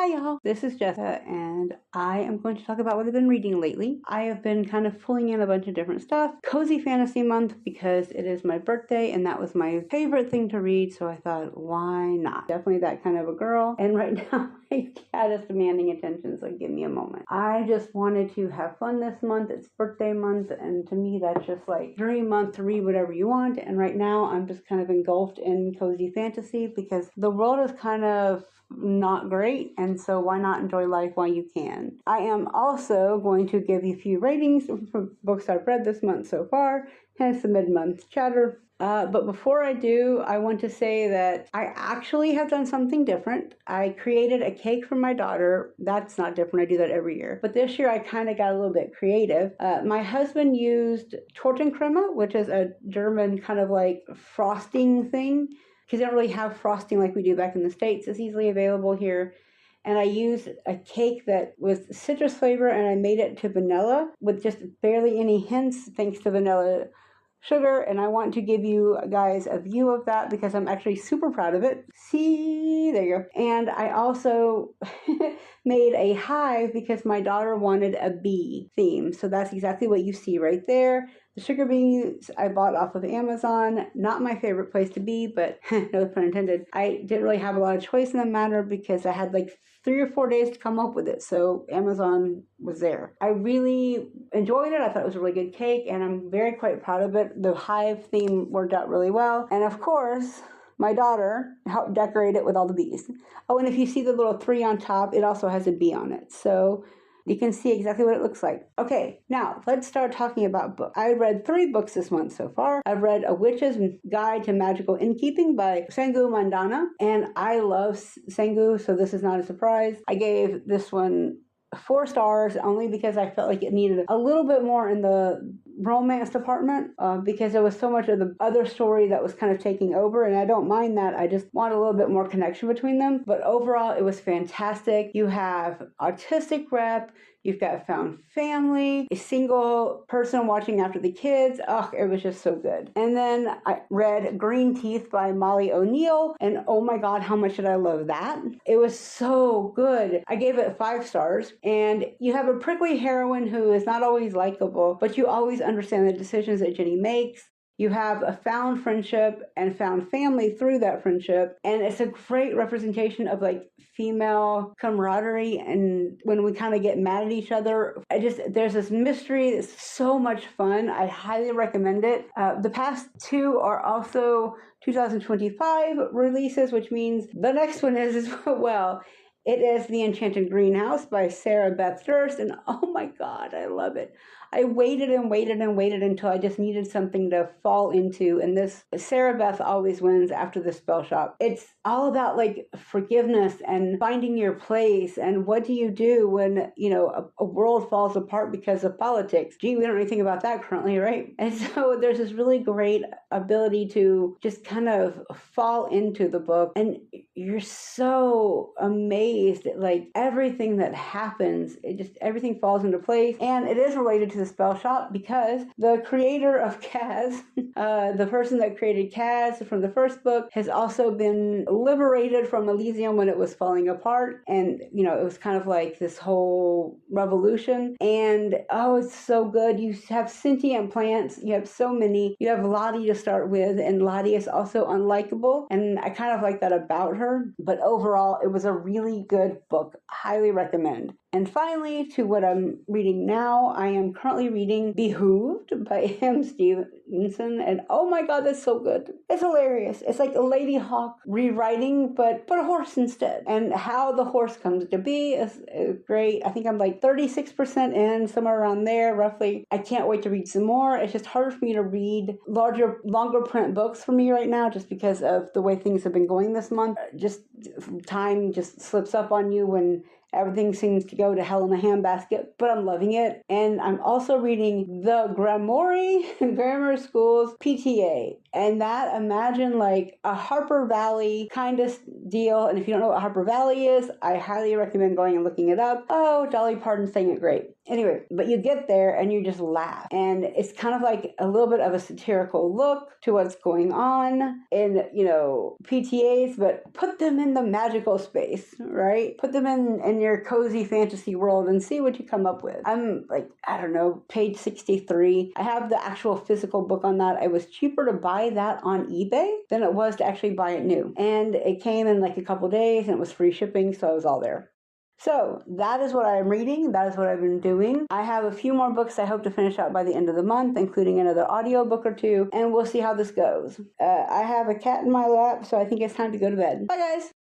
Hi y'all, this is Jessica and I am going to talk about what I've been reading lately. I have been kind of pulling in a bunch of different stuff. Cozy Fantasy Month because it is my birthday and that was my favorite thing to read, so I thought, why not? Definitely that kind of a girl. And right now my cat is demanding attention, so give me a moment. I just wanted to have fun this month. It's birthday month and to me that's just like dream month to read whatever you want. And right now I'm just kind of engulfed in cozy fantasy because the world is kind of not great, and so why not enjoy life while you can. I am also going to give you a few ratings for books I've read this month so far, hence the mid-month chatter. But before I do, I want to say that I actually have done something different. I created a cake for my daughter. That's not different. I do that every year. But this year I kind of got a little bit creative. My husband used Tortenkreme, which is a German kind of like frosting thing, because they don't really have frosting like we do back in the States. It's easily available here. And I used a cake that was citrus flavor and I made it to vanilla with just barely any hints thanks to vanilla sugar. And I want to give you guys a view of that because I'm actually super proud of it. See, there you go. And I also made a hive because my daughter wanted a bee theme. So that's exactly what you see right there. The sugar beets I bought off of Amazon. Not my favorite place to be, but no pun intended. I didn't really have a lot of choice in the matter because I had like 3 or 4 days to come up with it. So Amazon was there. I really enjoyed it. I thought it was a really good cake and I'm very quite proud of it. The hive theme worked out really well. And of course, my daughter helped decorate it with all the bees. Oh, and if you see the little 3 on top, it also has a bee on it. So you can see exactly what it looks like. Okay, now let's start talking about books. I read 3 books this month so far. I've read A Witch's Guide to Magical Innkeeping by Sengu Mandana, and I love Sengu, so this is not a surprise. I gave this one 4 stars only because I felt like it needed a little bit more in the romance department because there was so much of the other story that was kind of taking over, and I don't mind that. I just want a little bit more connection between them. But overall, it was fantastic. You have autistic rep, you've got found family, a single person watching after the kids. Oh, it was just so good. And then I read Greenteeth by Molly O'Neill, and oh my God, how much did I love that? It was so good. I gave it 5 stars, and you have a prickly heroine who is not always likable, but you always understand the decisions that Jenny makes. You have a found friendship and found family through that friendship. And it's a great representation of like female camaraderie. And when we kind of get mad at each other, there's this mystery that's so much fun. I highly recommend it. The past 2 are also 2025 releases, which means the next one is as well. It is The Enchanted Greenhouse by Sarah Beth Durst, and oh my God, I love it. I waited and waited and waited until I just needed something to fall into, and this Sarah Beth always wins after the spell shop. It's all about like forgiveness and finding your place, and what do you do when, you know, a world falls apart because of politics? Gee, we don't know anything about that currently, right? And so there's this really great ability to just kind of fall into the book, and you're so amazed at like everything that happens. Everything falls into place, and it is related to the spell shop because the creator of Kaz, the person that created Kaz from the first book, has also been liberated from Elysium when it was falling apart, and you know, it was kind of like this whole revolution. And oh, it's so good. You have sentient plants, you have so many. You have Lottie to start with, and Lottie is also unlikable, and I kind of like that about her. But overall, it was a really good book. Highly recommend. And finally, to what I'm reading now, I am currently reading Behooved by M. Stevenson, and oh my God, that's so good. It's hilarious. It's like a Lady Hawk rewriting, but a horse instead. And how the horse comes to be is great. I think I'm like 36% in, somewhere around there, roughly. I can't wait to read some more. It's just harder for me to read longer print books for me right now, just because of the way things have been going this month. Just time just slips up on you when everything seems to go to hell in a handbasket, but I'm loving it. And I'm also reading the Grimoire Grammar School's PTA. And that, imagine like a Harper Valley kind of deal. And if you don't know what Harper Valley is, I highly recommend going and looking it up. Oh, Dolly Parton sang it great. Anyway, but you get there and you just laugh. And it's kind of like a little bit of a satirical look to what's going on in, PTAs, but put them in the magical space, right? Put them in your cozy fantasy world and see what you come up with. I'm like, I don't know, page 63. I have the actual physical book on that. It was cheaper to buy that on eBay than it was to actually buy it new. And it came in like a couple days and it was free shipping, so I was all there. So that is what I'm reading. That is what I've been doing. I have a few more books I hope to finish out by the end of the month, including another audio book or two, and we'll see how this goes. I have a cat in my lap, so I think it's time to go to bed. Bye, guys.